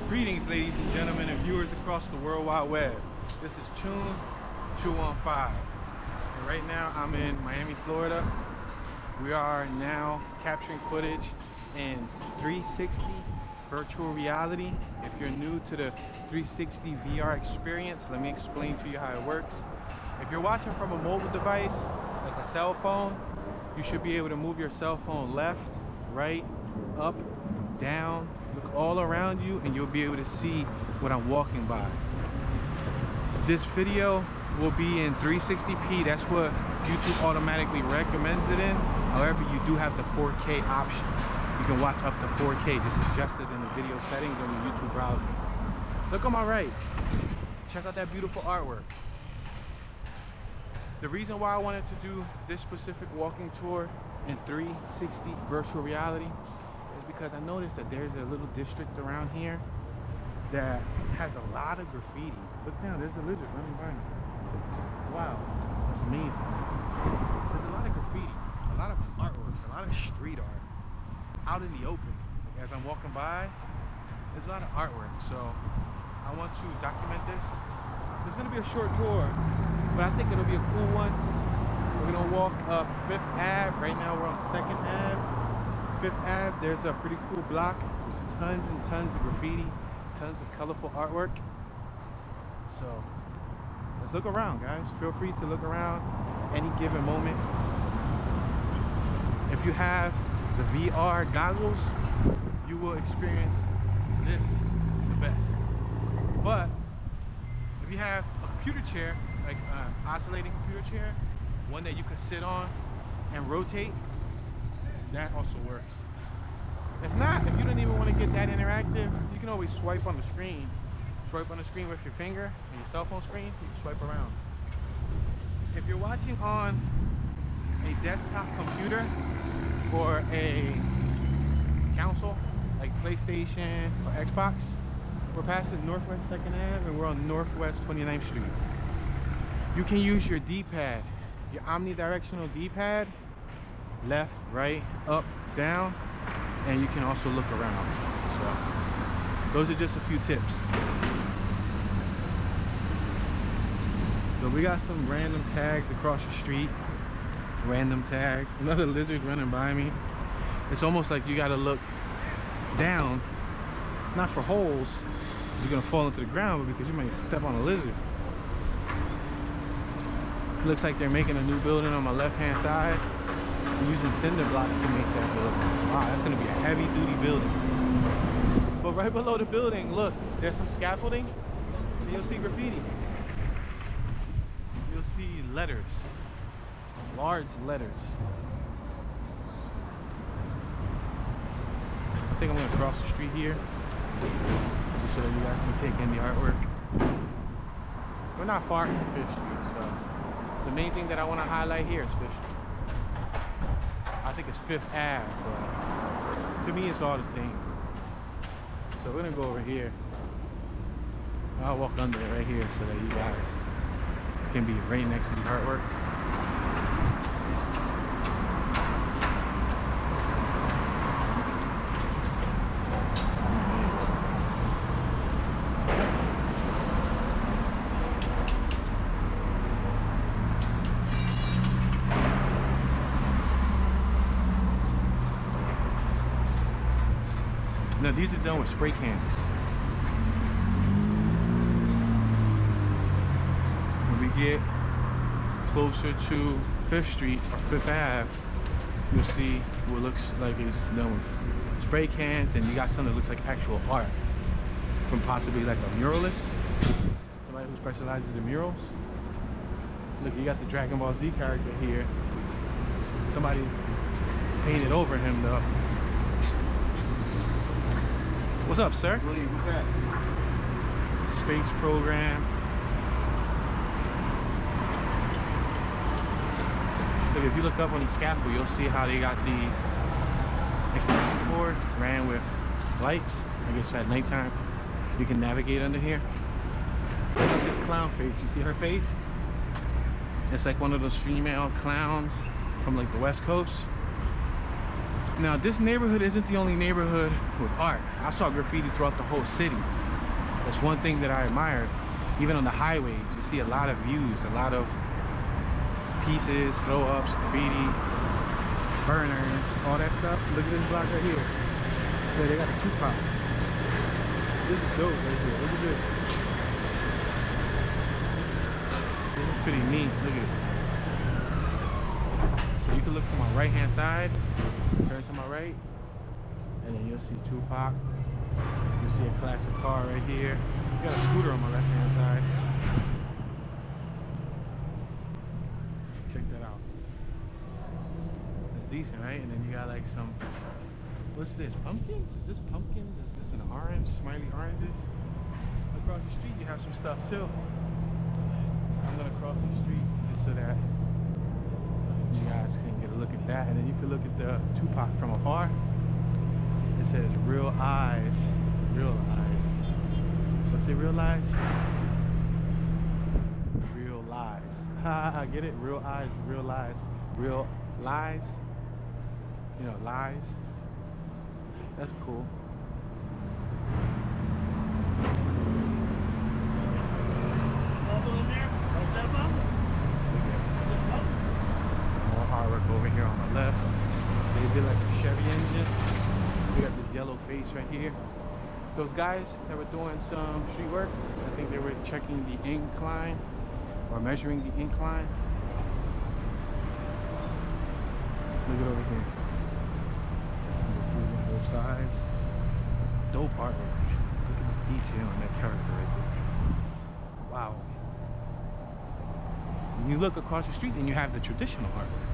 Greetings, ladies and gentlemen, and viewers across the World Wide Web. This is Tune 215. And right now I'm in Miami, Florida. We are now capturing footage in 360 virtual reality. If you're new to the 360 VR experience, let me explain to you how it works. If you're watching from a mobile device, like a cell phone, you should be able to move your cell phone left, right, up, down, look all around you, and you'll be able to see what I'm walking by. This video will be in 360p. That's what YouTube automatically recommends it in. However, you do have the 4K option. You can watch up to 4K. Just adjust it in the video settings on the YouTube browser. Look on my right. Check out that beautiful artwork. The reason why I wanted to do this specific walking tour in 360 virtual reality is because I noticed that there's a little district around here that has a lot of graffiti. Look down, there's a lizard running by me. Wow, that's amazing. There's a lot of graffiti, a lot of artwork, a lot of street art out in the open. Like, as I'm walking by, there's a lot of artwork. So I want to document this. It's gonna be a short tour, but I think it'll be a cool one. We're gonna walk up 5th Ave. Right now we're on 2nd Ave. 5th Ave, there's a pretty cool block with tons and tons of graffiti, tons of colorful artwork. So let's look around, guys. Feel free to look around any given moment. If you have the VR goggles, you will experience this the best. But if you have a computer chair, like an oscillating computer chair, one that you could sit on and rotate, that also works. If not, if you don't even want to get that interactive, you can always swipe on the screen. Swipe on the screen with your finger and your cell phone screen, you can swipe around. If you're watching on a desktop computer or a console like PlayStation or Xbox, we're passing Northwest 2nd Ave and we're on Northwest 29th Street. You can use your D-pad, your omnidirectional D-pad, left, right, up, down, and you can also look around. So those are just a few tips. So we got some random tags across the street. Random tags. Another lizard running by me. It's almost like you gotta look down, not for holes, because you're gonna fall into the ground, but because you might step on a lizard. It looks like they're making a new building on my left-hand side. I'm using cinder blocks to make that building. Wow, that's gonna be a heavy-duty building. But right below the building, look, there's some scaffolding. So you'll see graffiti. You'll see letters, large letters. I think I'm gonna cross the street here, just so that you guys can take in the artwork. We're not far from 5th Street, so the main thing that I want to highlight here is 5th Street. I think it's 5th Ave, but to me it's all the same. So we're gonna go over here. I'll walk under it right here so that you guys can be right next to the artwork. Now these are done with spray cans. When we get closer to 5th Street or 5th Ave, you'll see what looks like it's done with spray cans, and you got something that looks like actual art from possibly like a muralist, somebody who specializes in murals. Look, you got the Dragon Ball Z character here. Somebody painted over him though. What's up, sir? William, what's that? Space program. Look, if you look up on the scaffold, you'll see how they got the extension cord ran with lights. I guess at nighttime you can navigate under here. Look at this clown face. You see her face? It's like one of those female clowns from like the West Coast. Now, this neighborhood isn't the only neighborhood with art. I saw graffiti throughout the whole city. That's one thing that I admire. Even on the highways, you see a lot of views, a lot of pieces, throw-ups, graffiti, burners, all that stuff. Look at this block right here. Yeah, they got a Tupac. This is dope right here. Look at this. This is pretty neat. Look at it. So you can look to my right-hand side, turn to my right, and then you'll see Tupac. You'll see a classic car right here. You got a scooter on my left-hand side. Check that out. It's decent, right? And then you got like some, what's this, pumpkins? Is this pumpkins? Is this an orange, smiley oranges? Across the street you have some stuff too. I'm gonna cross the street just so that you guys can get a look at that, and then you can look at the Tupac from afar. It says real eyes, real eyes. What's it, real eyes? Real lies. Ha, get it? Real eyes, real lies. Real lies. You know, lies. That's cool. More artwork over here on the left. They did like a Chevy engine. We got this yellow face right here. Those guys that were doing some street work, I think they were checking the incline or measuring the incline. Look at over here. Some on both sides. Dope artwork. Look at the detail on that character right there. Wow. When you look across the street, then you have the traditional artwork.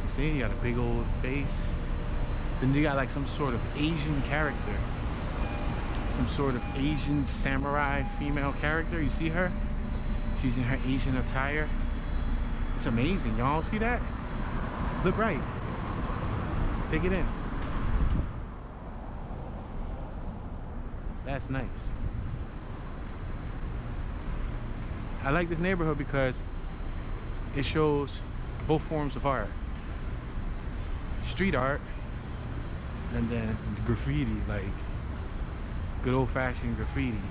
You see, you got a big old face. Then you got like some sort of Asian character. Some sort of Asian samurai female character. You see her? She's in her Asian attire. It's amazing. Y'all see that? Look right. Take it in. That's nice. I like this neighborhood because it shows both forms of art. Street art, and then graffiti, like good old-fashioned graffiti.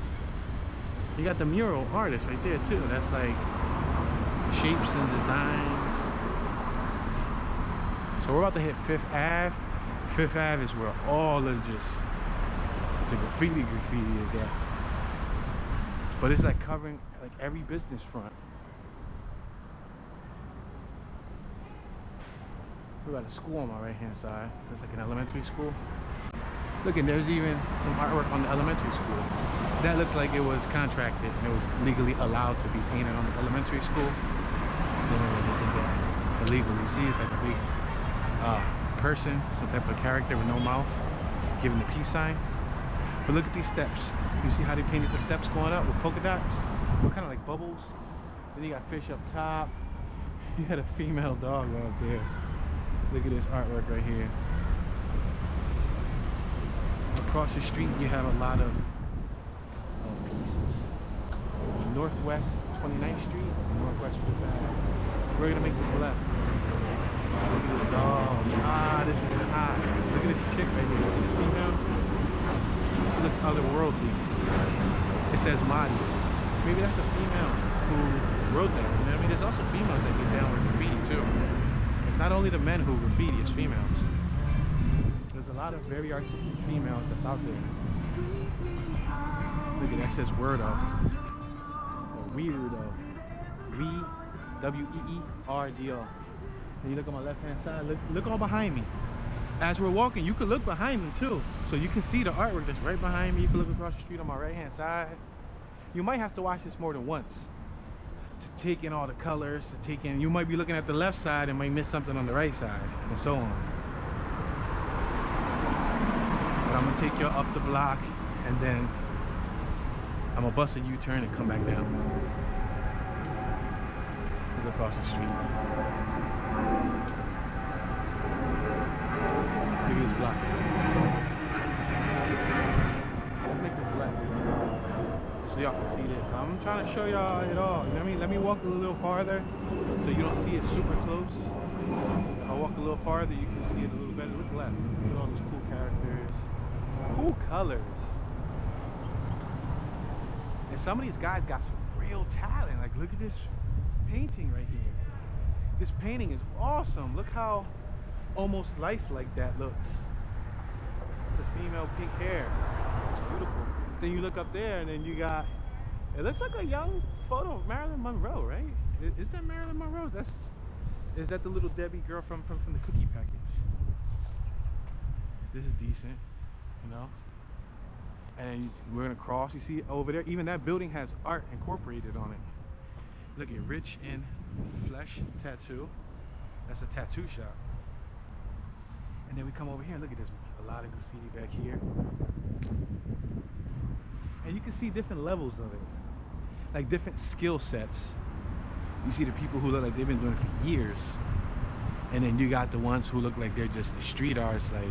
You got the mural artist right there too. That's like shapes and designs. So we're about to hit 5th Ave. 5th Ave is where all of just the graffiti is at. But it's like covering like every business front. We got a school on my right-hand side. It's like an elementary school. Look, and there's even some artwork on the elementary school. That looks like it was contracted and it was legally allowed to be painted on the elementary school. They did that illegally. You see, it's like a big person, some type of character with no mouth, giving the peace sign. But look at these steps. You see how they painted the steps going up with polka dots? What kind of like bubbles? Then you got fish up top. You had a female dog out there. Look at this artwork right here. Across the street, you have a lot of pieces. Northwest 29th Street, Northwest 5th Ave. We're gonna make this left. Look at this dog. Ah, this is hot. Look at this chick right here. See this female? She looks otherworldly. It says Madi. Maybe that's a female who wrote that. You know what I mean? There's also females that get down with graffiti too. It's not only the men who graffiti, it's females. There's a lot of very artistic females that's out there. Look at that, says word of. Or weird of. W-E-E-R-D-O. And you look on my left hand side, look all behind me. As we're walking, you can look behind me too. So you can see the artwork that's right behind me. You can look across the street on my right hand side. You might have to watch this more than once to take in all the colors, to take in, you might be looking at the left side and might miss something on the right side, and so on. But I'm gonna take you up the block and then I'm gonna bust a U-turn and come back down. Look across the street. Look at this block. Let's make this left, just so y'all can see this. I'm trying to show y'all it all, you know what I mean? Let me walk a little farther so you don't see it super close. If I walk a little farther, you can see it a little better. Look left. Look at all these cool characters. Cool colors. And some of these guys got some real talent. Like, look at this painting right here. This painting is awesome. Look how almost lifelike that looks. It's a female, pink hair. It's beautiful. Then you look up there and then you got, it looks like a young photo of Marilyn Monroe, right? Is that Marilyn Monroe? Is that the little Debbie girl from the cookie package? This is decent, you know? And we're gonna cross, you see over there, even that building has art incorporated on it. Look at Rich in Flesh Tattoo. That's a tattoo shop. And then we come over here and look at this, a lot of graffiti back here. And you can see different levels of it, like different skill sets. You see the people who look like they've been doing it for years, and then you got the ones who look like they're just the street artists, like.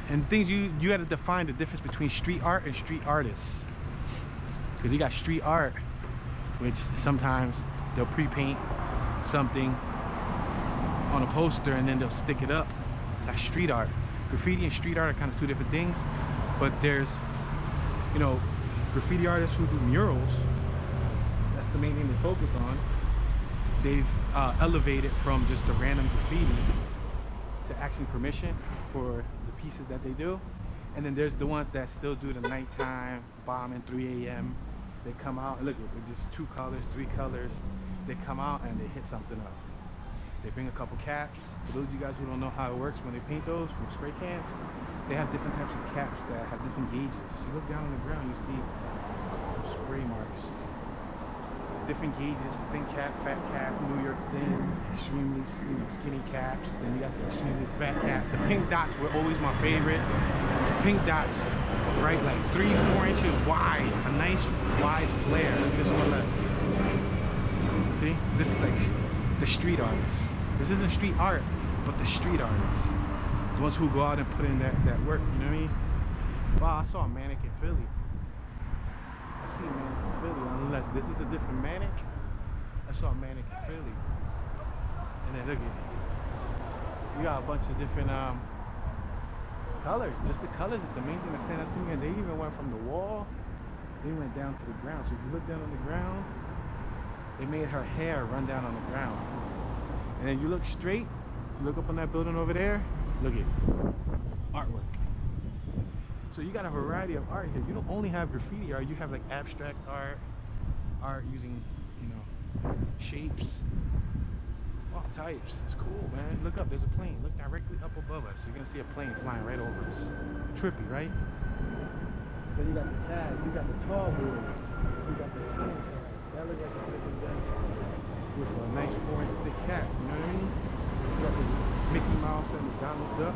And things you got to define the difference between street art and street artists, because you got street art, which sometimes they'll pre-paint something on a poster and then they'll stick it up. That's street art. Graffiti and street art are kind of two different things, but there's, you know, graffiti artists who do murals. That's the main thing they focus on. They've elevated from just a random graffiti to asking permission for the pieces that they do. And then there's the ones that still do the nighttime bombing, 3 a.m. They come out and look at it, with just 2 colors, 3 colors. They come out and they hit something up. They bring a couple caps. For those of you guys who don't know how it works, when they paint those with spray cans, they have different types of caps that have different gauges. You look down on the ground, you see some spray marks. Different gauges, thin cap, fat cap, New York thin, extremely skinny caps. Then you got the extremely fat cap. The pink dots were always my favorite. Pink dots, right, like 3-4 inches wide, a nice wide flare. Look at this one left. See, this is like the street artists. This isn't street art, but the street artists. The ones who go out and put in that work, you know what I mean? Wow, I saw a manic in Philly. I see a manic in Philly, unless this is a different manic. I saw a manic in Philly. And then look at it. You got a bunch of different colors. Just the colors is the main thing that stand out to me. And they even went from the wall, they went down to the ground. So if you look down on the ground, they made her hair run down on the ground. And then you look straight, you look up on that building over there, look at artwork. So you got a variety of art here. You don't only have graffiti art, you have like abstract art, art using, you know, shapes, all types. It's cool, man. Look up, there's a plane. Look directly up above us. You're gonna see a plane flying right over us. Trippy, right? Then you got the tags, you got the tall boys, you got the can tags. That looks like a different gun with a nice 4-inch thick cap, you know what I mean? You got the Mickey Mouse and the Donald Duck.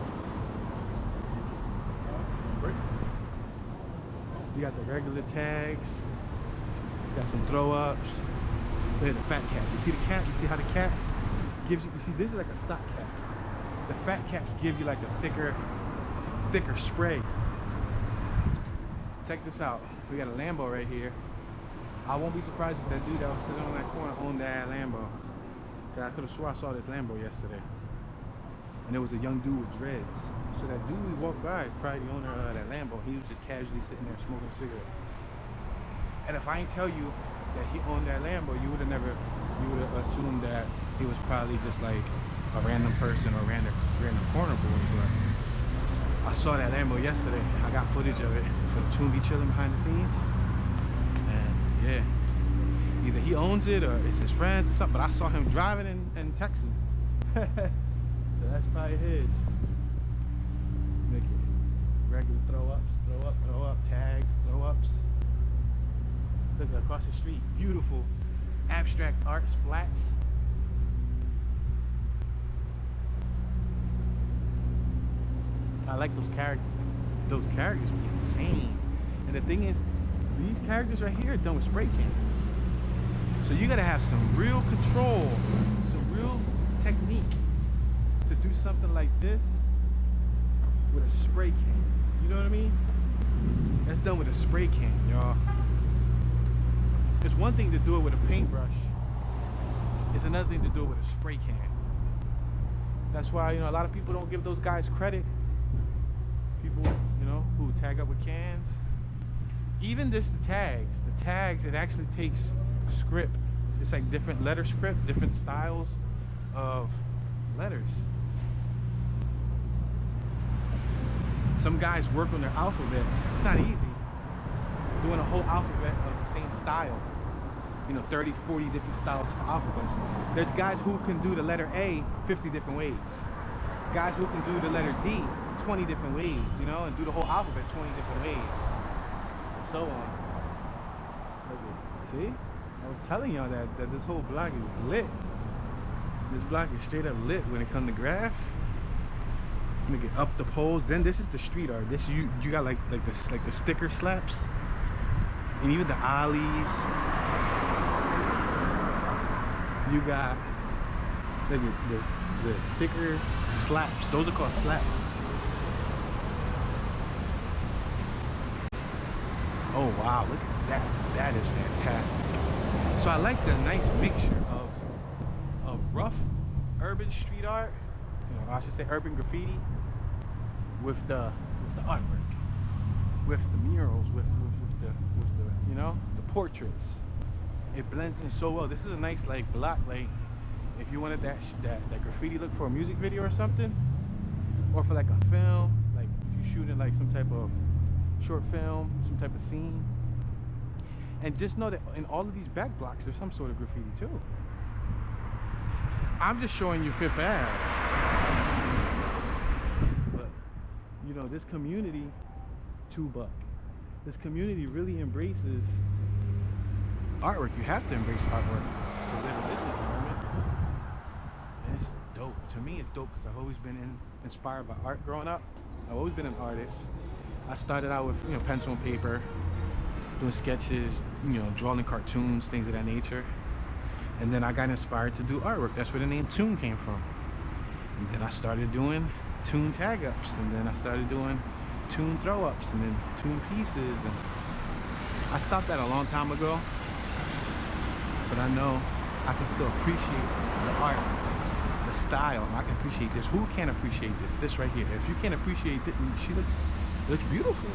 You got the regular tags. You got some throw ups. Look at the fat cap. You see the cap? You see how the cap gives you, you see this is like a stock cap. The fat caps give you like a thicker spray. Check this out. We got a Lambo right here. I won't be surprised if that dude that was sitting on that corner owned that Lambo. Cause I could have swore I saw this Lambo yesterday. And there was a young dude with dreads. So that dude we walked by, probably the owner of that Lambo, he was just casually sitting there smoking a cigarette. And if I ain't tell you that he owned that Lambo, you would have assumed that he was probably just like a random person or random corner boy. But I saw that Lambo yesterday. I got footage of it for the Toomby chilling behind the scenes. And yeah, either he owns it or it's his friends or something, but I saw him driving and texting. So that's probably his. Look at regular throw up, tags, throw ups. Look across the street, beautiful abstract art splats. I like those characters. Those characters be insane. And the thing is, these characters right here are done with spray cans. So you gotta have some real control, some real technique to do something like this with a spray can. You know what I mean? That's done with a spray can, y'all. It's one thing to do it with a paintbrush. It's another thing to do it with a spray can. That's why, you know, a lot of people don't give those guys credit. People, you know, who tag up with cans. Even the tags, it actually takes script. It's like different letter script, different styles of letters. Some guys work on their alphabets. It's not easy. Doing a whole alphabet of the same style. You know, 30, 40 different styles of alphabets. There's guys who can do the letter A 50 different ways. Guys who can do the letter D 20 different ways, you know, and do the whole alphabet 20 different ways. And so on. Look at, see? I was telling y'all that this whole block is lit. This block is straight up lit when it comes to graph. Let me get up the poles. Then this is the street art. This you got like the sticker slaps. And even the alleys. You got the sticker slaps. Those are called slaps. Oh wow, look at that. That is fantastic. So I like the nice mixture of rough urban street art, you know, I should say urban graffiti, with the artwork, with the murals, with the you know, the portraits. It blends in so well. This is a nice like block, like if you wanted that graffiti look for a music video or something, or for like a film, like if you're shooting like some type of short film, some type of scene. And just know that in all of these back blocks there's some sort of graffiti too. I'm just showing you Fifth Ave, but you know, this community, $2. This community really embraces artwork. You have to embrace artwork to live in this environment. And it's dope. To me, it's dope because I've always been inspired by art growing up. I've always been an artist. I started out with, you know, pencil and paper, doing sketches, you know, drawing cartoons, things of that nature. And then I got inspired to do artwork. That's where the name Toon came from. And then I started doing Toon tag ups, and then I started doing Toon throw ups, and then Toon pieces. And I stopped that a long time ago, but I know I can still appreciate the art, the style. I can appreciate this. Who can't appreciate this? This right here. If you can't appreciate it, it looks beautiful.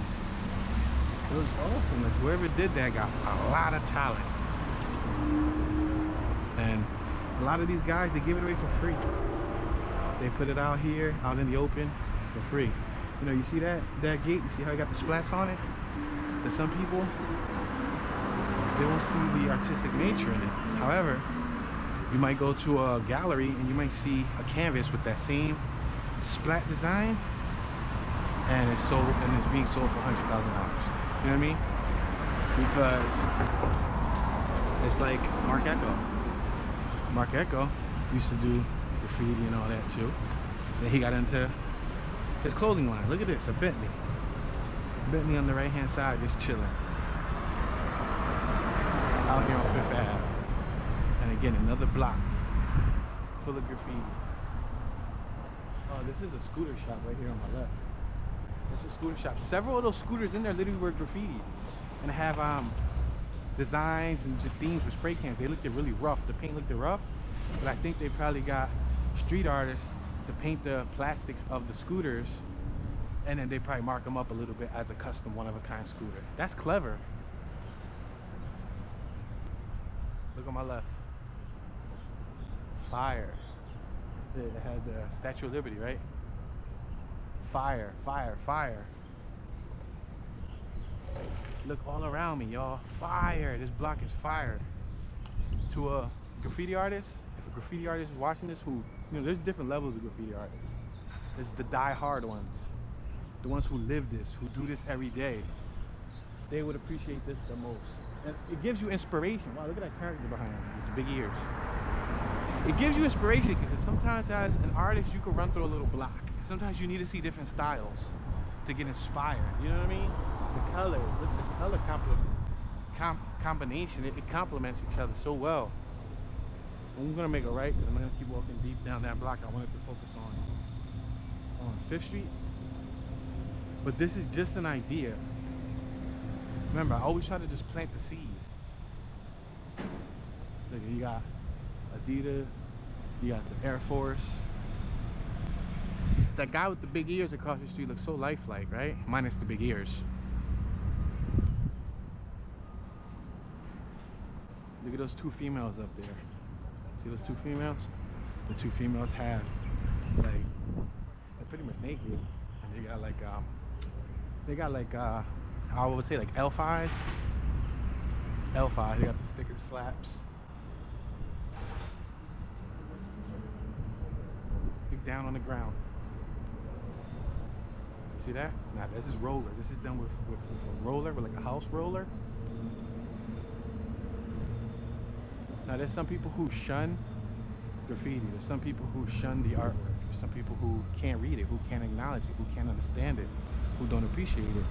It looks awesome. Like whoever did that got a lot of talent. And a lot of these guys, they give it away for free. They put it out here, out in the open, for free. You know, you see that gate? You see how you got the splats on it? For some people, they won't see the artistic nature in it. However, you might go to a gallery and you might see a canvas with that same splat design, and it's being sold for $100,000. You know what I mean? Because it's like Mark Echo. Mark Echo used to do graffiti and all that too. Then he got into his clothing line. Look at this, a Bentley. Bentley on the right hand side, just chilling. Out here on Fifth Ave. And again, another block full of graffiti. Oh, this is a scooter shop right here on my left. This is a scooter shop. Several of those scooters in there literally were graffiti. And have designs and the themes with spray cans. They looked really rough. The paint looked rough, but I think they probably got street artists to paint the plastics of the scooters, and then they probably mark them up a little bit as a custom one-of-a-kind scooter. That's clever. Look on my left. Fire. It has the Statue of Liberty, right? Fire, fire, fire. Look all around me, y'all. Fire. This block is fire. To a graffiti artist, if a graffiti artist is watching this, who, you know, there's different levels of graffiti artists. There's the die-hard ones, the ones who live this, who do this every day. They would appreciate this the most. And it gives you inspiration. Wow, look at that character behind him with the big ears. It gives you inspiration because sometimes as an artist, you can run through a little block. Sometimes you need to see different styles to get inspired. You know what I mean? The color, look at the color combination. It complements each other so well. I'm gonna make a right because I'm gonna keep walking deep down that block. I wanted to focus on 5th Street. But this is just an idea. Remember, I always try to just plant the seed. Look, you got Adidas, you got the Air Force, That guy with the big ears across the street looks so lifelike, right? Minus the big ears. Look at those two females up there. See those two females? The two females have like, they're pretty much naked, and they got like I would say like elf eyes. Elf eyes. They got the sticker slaps. Look down on the ground. See that? Now this is roller. This is done with a roller, with like a house roller. Now there's some people who shun graffiti. There's some people who shun the artwork. There's some people who can't read it, who can't acknowledge it, who can't understand it, who don't appreciate it.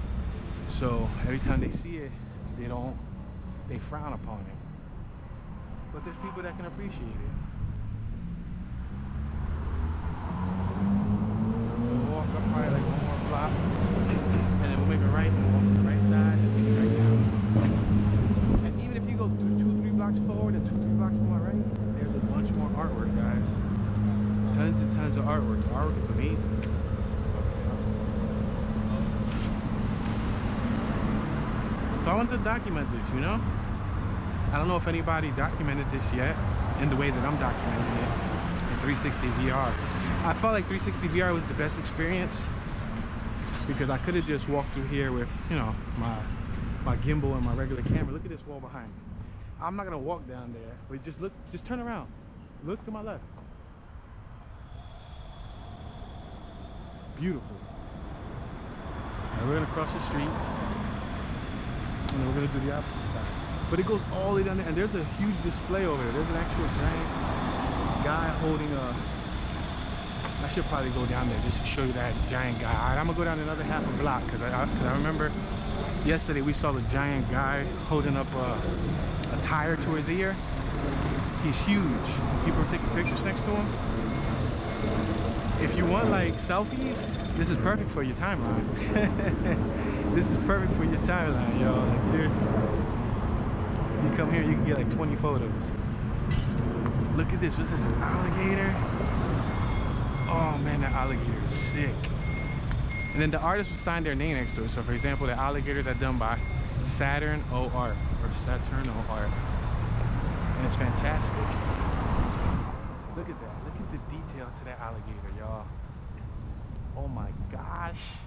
So every time they see it, they frown upon it. But there's people that can appreciate it. So we'll walk up probably like one more block, and then we'll make a right and we'll walk to the right side and make it right down. And even if you go 2-3 blocks forward and 2-3 blocks to my right, there's a bunch more artwork, guys. Tons and tons of artwork. The artwork is amazing. So I wanted to document this, you know? I don't know if anybody documented this yet in the way that I'm documenting it in 360 VR. I felt like 360 VR was the best experience because I could have just walked through here with, you know, my gimbal and my regular camera. Look at this wall behind me. I'm not gonna walk down there, but just turn around. Look to my left. Beautiful. And we're gonna cross the street, and then we're gonna do the opposite side. But it goes all the way down there, and there's a huge display over there. There's an actual giant guy holding a. I should probably go down there just to show you that giant guy. All right, I'm gonna go down another half a block because I remember yesterday we saw the giant guy holding up a tire to his ear. He's huge. People are taking pictures next to him. If you want like selfies, this is perfect for your timeline. This is perfect for your timeline, yo. Like seriously. You come here, you can get like 20 photos. Look at this. What's this? An alligator? Oh man, that alligator is sick. And then the artist would sign their name next to it. So for example, the alligator that's done by Saturn O Art or Saturno Art. And it's fantastic. Look at that. Look at the detail to that alligator, y'all. Oh my gosh.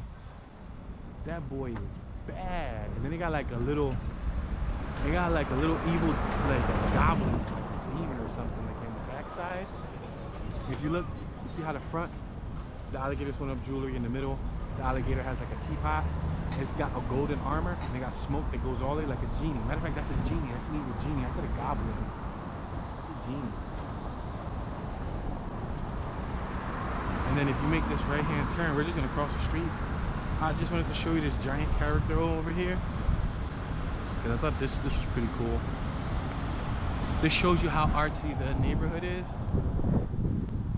That boy is bad. And then they got like a little evil, like a goblin, like a demon or something, like in the backside. If you look, you see how the front, the alligator's one up jewelry in the middle. The alligator has like a teapot. It's got a golden armor, and they got smoke that goes all the way like a genie. Matter of fact, that's a genie. That's an evil genie. That's not a goblin. That's a genie. And then if you make this right-hand turn, we're just gonna cross the street. I just wanted to show you this giant character over here, because I thought this was pretty cool. This shows you how artsy the neighborhood is.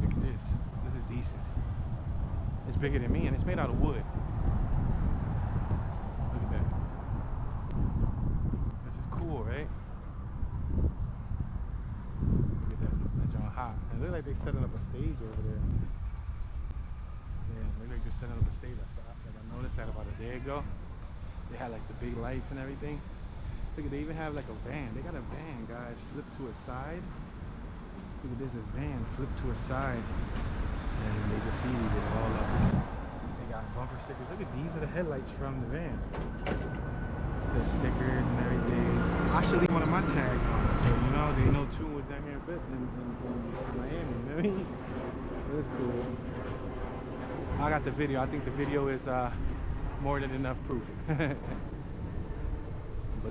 Look at this. This is decent. It's bigger than me, and it's made out of wood. Look at that. This is cool, right? Look at that. That's all hot. And it looks like they're setting up a stage over there. Yeah, it looks like they're setting up a stage. I noticed that about a day ago. They had like the big lights and everything. Look at, they even have like a van. They got a van, guys, flipped to its side. Look at this, a van flipped to its side. And they graffitied it all up. They got bumper stickers. Look at these are the headlights from the van. The stickers and everything. I should leave one of my tags on it, so you know they know too with down here in Miami, you know what I mean? That's cool. I got the video. I think the video is more than enough proof. But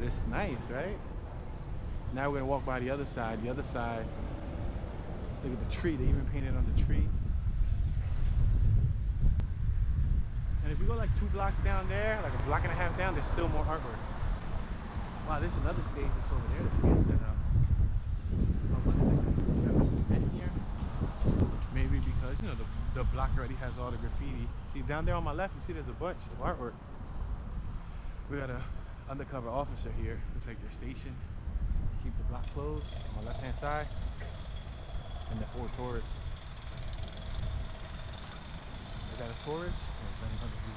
it's nice, right? Now we're gonna walk by the other side. The other side, look at the tree. They even painted on the tree. And if you go like 2 blocks down there, like a block and a half down, there's still more artwork. Wow, there's another stage that's over there that we can set up. Oh, look at that. In here. Maybe because, you know, the block already has all the graffiti. See, down there on my left, you see there's a bunch of artwork. We got a undercover officer here. Looks like they're stationed. Keep the block closed on my left-hand side. And the 4 tourists. that a tourist? Or is that another view?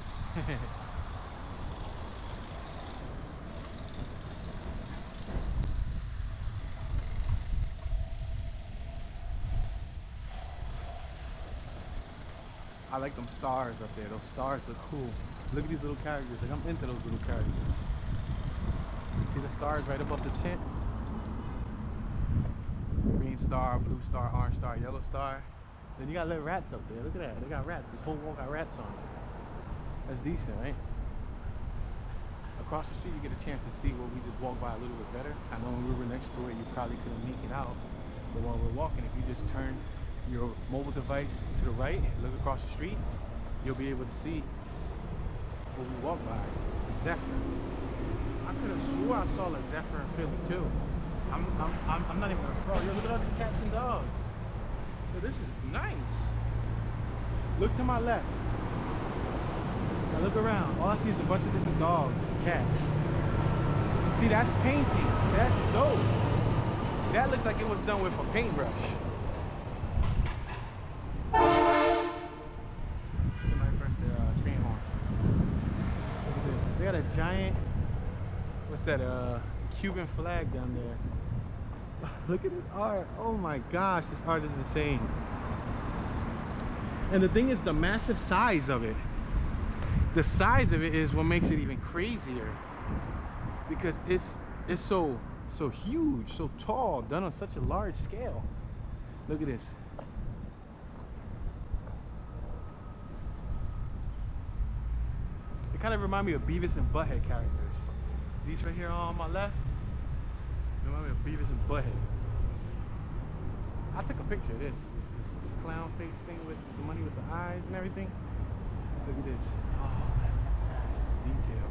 I like them stars up there. Those stars look cool. Look at these little characters. Like, I'm into those little characters. See the stars right above the tent? Green star, blue star, orange star, yellow star. Then you got little rats up there. Look at that. They got rats. This whole wall got rats on it. That's decent, right? Across the street, you get a chance to see what we just walked by a little bit better. I know when we were next to it, you probably couldn't make it out. But while we're walking, if you just turn your mobile device to the right and look across the street, you'll be able to see what we walked by. Zephyr. I could have swore I saw a Zephyr in Philly too. I'm not even gonna throw. Yo, look at all these cats and dogs. Yo, this is nice. Look to my left. Now look around. All I see is a bunch of different dogs and cats. See, that's painting. That's dope. That looks like it was done with a paintbrush. Somebody pressed the train horn. Look at this. They got a giant, what's that, Cuban flag down there. Look at this art. Oh my gosh, this art is insane. And the thing is the massive size of it. The size of it is what makes it even crazier. Because it's so huge, so tall, done on such a large scale. Look at this. It kind of remind me of Beavis and Butthead characters. These right here on my left remind me of Beavis and Butthead. I took a picture of this clown face thing with the money with the eyes and everything. Look at this. Oh, that detail.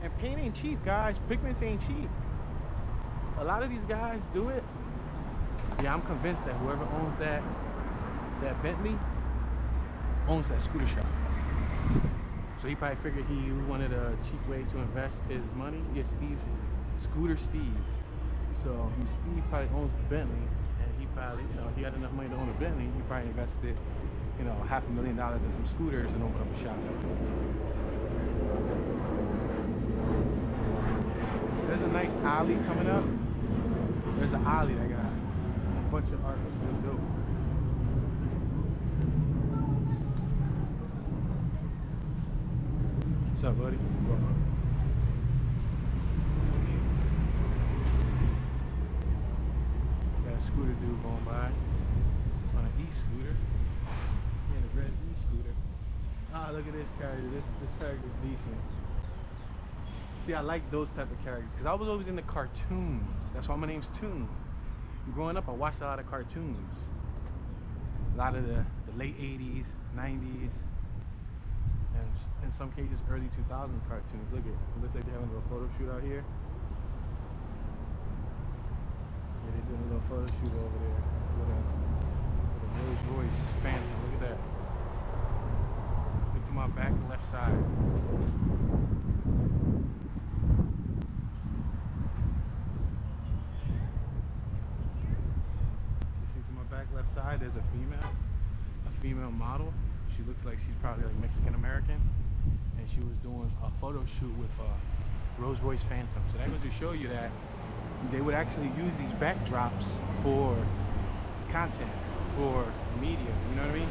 And paint ain't cheap, guys. Pigments ain't cheap. A lot of these guys do it. Yeah, I'm convinced that whoever owns that Bentley owns that scooter shop. So he probably figured he wanted a cheap way to invest his money. Yeah, Scooter Steve. So Steve probably owns the Bentley, and he probably, he had enough money to own a Bentley. He probably invested, $500,000 in some scooters and opened up a shop. There's a nice alley coming up. There's an alley that got a bunch of art that's real dope. What's up, buddy? Got a scooter dude going by on an e-scooter. Yeah, a red e-scooter. Ah, look at this character. This character is decent. See, I like those type of characters because I was always into cartoons. That's why my name's Toon. Growing up, I watched a lot of cartoons. A lot of the late 80s, 90s, and in some cases early 2000s cartoons. Look at it. It looks like they're having a little photo shoot out here. Yeah, they're doing a little photo shoot over there with a Rolls Royce Phantom. Look at that. Look to my back and left side. Left side, there's a female model. She looks like she's probably like Mexican American, and she was doing a photo shoot with a Rolls Royce Phantom. So that goes to show you that they would actually use these backdrops for content, for media. You know what I mean?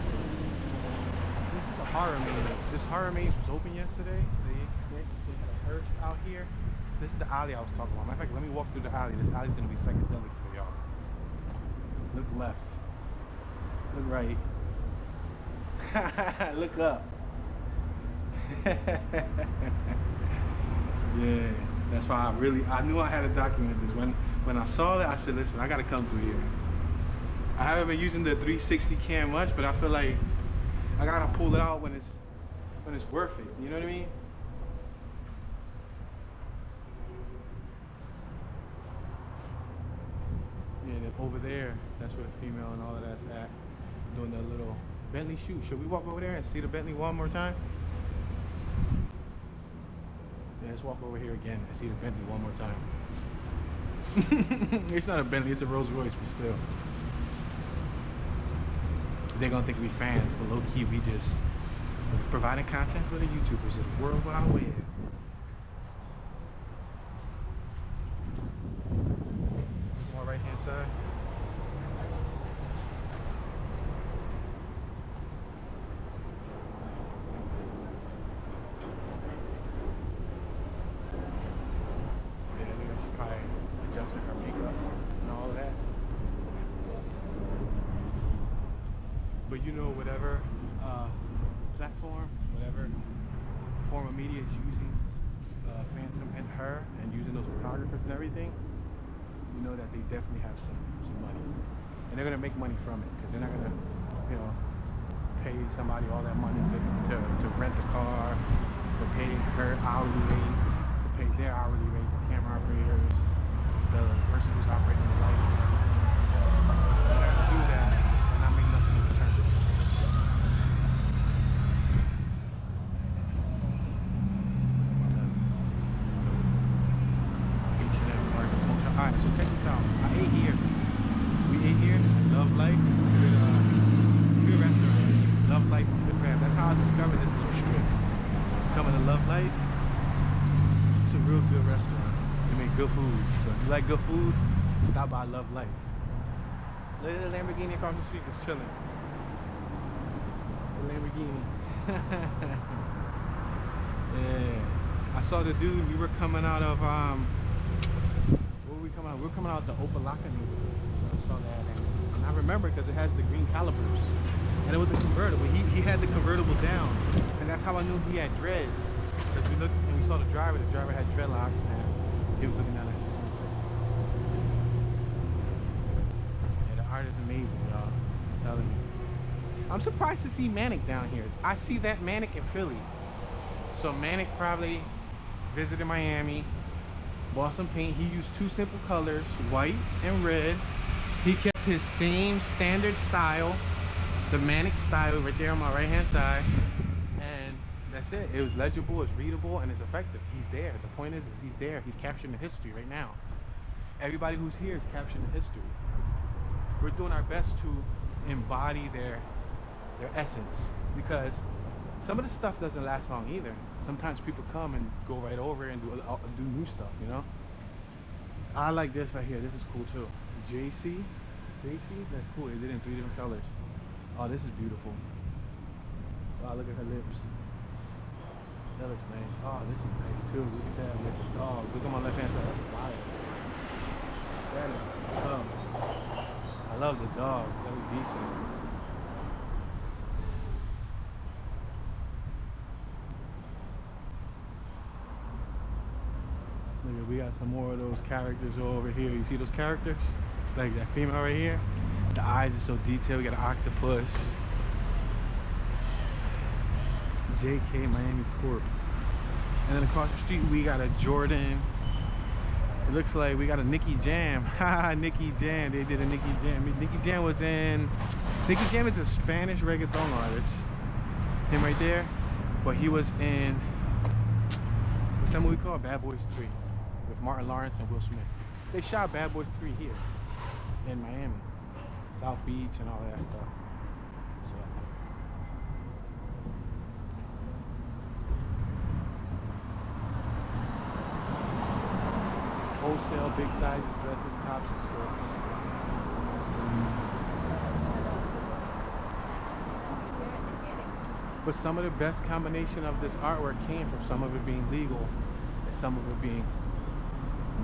This is a horror maze. This horror maze was open yesterday. They had a hearse out here. This is the alley I was talking about. Matter of fact, let me walk through the alley. This alley's gonna be psychedelic for y'all. Look left. Look right. Look up. Yeah, that's why I knew I had to document this. When I saw that, I said, listen, I gotta come through here. I haven't been using the 360 cam much, but I feel like I gotta pull it out when it's worth it. You know what I mean? Yeah, then over there, that's where the female and all of that's at. Doing that little Bentley shoot. Should we walk over there and see the Bentley one more time? Yeah, let's walk over here again and see the Bentley one more time. It's not a Bentley, it's a Rolls Royce, but still. They're gonna think we fans, but low key we just providing content for the YouTubers of the World Wide Web. More right hand side. Yeah, I think she probably adjusting her makeup and all of that. But you know, whatever platform, whatever form of media is using Phantom and her and using those photographers and everything, you know that they definitely have some money. And they're gonna make money from it because they're not gonna, you know, pay somebody all that money to rent a car, to pay her hourly rate, to pay their hourly rate, the camera operators, the person who's operating the light. They're not gonna do that and not make nothing in return. Alright, so check this out. I ate here. We ate here. Love Life. Good restaurant. Love Life on Fifth Ave. That's how I discovered this little strip. Coming to Love Life. It's a real good restaurant. They make good food. So if you like good food, stop by Love Life. Look at the Lamborghini across the street just chilling. The Lamborghini. Yeah. I saw the dude. We were coming out of we were coming out the Opalaka neighborhood. I saw that, and I remember because it has the green calipers, and it was a convertible. He had the convertible down, and that's how I knew he had dreads. Because we looked and we saw the driver. The driver had dreadlocks, and he was looking down at his phone. Yeah, the art is amazing, y'all. I'm telling you. I'm surprised to see Manic down here. I see that Manic in Philly, so Manic probably visited Miami. Bought some paint. He used two simple colors, white and red. He kept his same standard style, the Manic style right there on my right hand side, and that's it. It was legible, it's readable, and it's effective. He's there. The point is he's there. He's capturing the history right now. Everybody who's here is capturing the history. We're doing our best to embody their essence, because some of the stuff doesn't last long either. Sometimes people come and go right over and do new stuff, you know? I like this right here. This is cool too. JC, that's cool. They did it in 3 different colors. Oh, this is beautiful. Wow, look at her lips. That looks nice. Oh, this is nice too. Look at that with the dog. Look at my left hand side. That's fire. That is I love the dogs. That was decent. We got some more of those characters over here. You see those characters? Like that female right here. The eyes are so detailed. We got an octopus. JK Miami Corp. And then across the street we got a Jordan. It looks like we got a Nicky Jam. Haha, Nicky Jam. They did a Nicky Jam. Nicky Jam was in... Nicky Jam is a Spanish reggaeton artist. Him right there. But he was in... What's that movie called? Bad Boys 3. With Martin Lawrence and Will Smith. They shot Bad Boys 3 here in Miami, South Beach and all that stuff. So. Wholesale, big size dresses, tops, and skirts. But some of the best combination of this artwork came from some of it being legal and some of it being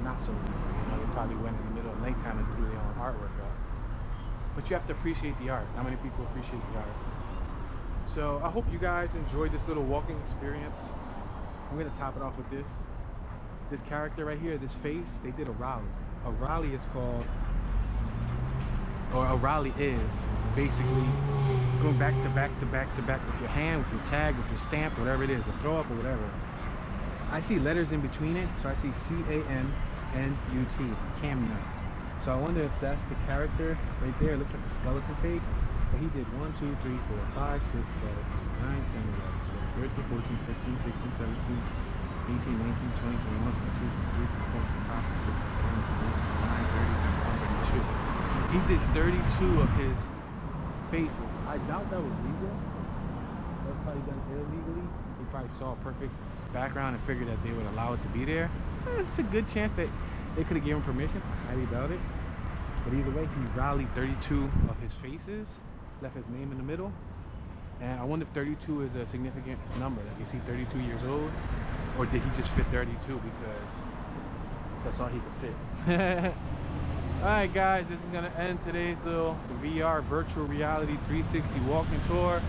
not so legal. You know, they probably went in the middle of nighttime and threw their own artwork up. But you have to appreciate the art. Not many people appreciate the art. So I hope you guys enjoyed this little walking experience. I'm gonna top it off with this. This character right here, this face, they did a Raleigh. A Raleigh is called, or a Raleigh is basically going back to back to back to back with your hand, with your tag, with your stamp, whatever it is, a throw up or whatever. I see letters in between it, so I see C-A-M-N-U-T, Camnut. So I wonder if that's the character right there. It looks like a skeleton face. But he did 1, 2, 3, 4, 5, 6, 7, 8, 9, 10, 11, 12, 13, 14, 15, 16, 17, 18, 19, 20, 21, 22, 23, 24, 25, 26, 27, 28, 29, 30, 31, 32. He did 32 of his faces. I doubt that was legal. That's probably done illegally. He probably saw a perfect background and figured that they would allow it to be there. It's a good chance that they could have given permission. I highly doubt it. But either way, he rallied 32 of his faces, left his name in the middle. And I wonder if 32 is a significant number. Like, is he 32 years old? Or did he just fit 32 because that's all he could fit? Alright guys, this is gonna end today's little VR virtual reality 360 walking tour.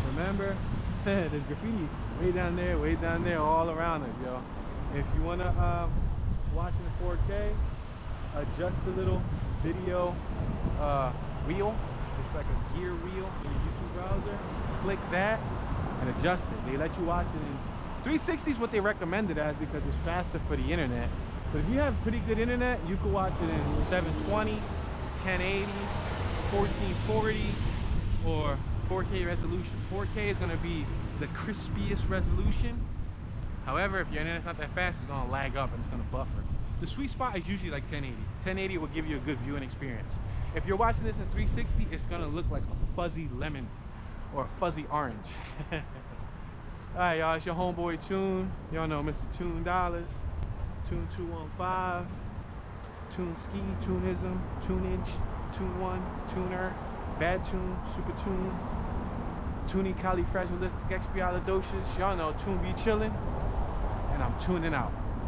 Remember, there's graffiti way down there, all around us, yo. If you wanna watch in 4K, adjust the little video wheel. It's like a gear wheel in your YouTube browser. Click that and adjust it. They let you watch it in 360 is what they recommend it as because it's faster for the internet. But if you have pretty good internet, you can watch it in 720, 1080, 1440, or 4K resolution. 4K is going to be the crispiest resolution. However, if your internet's not that fast, it's going to lag up and it's going to buffer. The sweet spot is usually like 1080. 1080 will give you a good viewing experience. If you're watching this in 360, it's going to look like a fuzzy lemon or a fuzzy orange. Alright, y'all, it's your homeboy Tune. Y'all know Mr. Tune Dollars. Tune 215, Tune Ski, Tunism, Tunage, Tune 1, Tuner, Bad Tune, Super Tune, Tuning Califragilistic Expialidocious. Y'all know Tune be chillin', and I'm tuning out.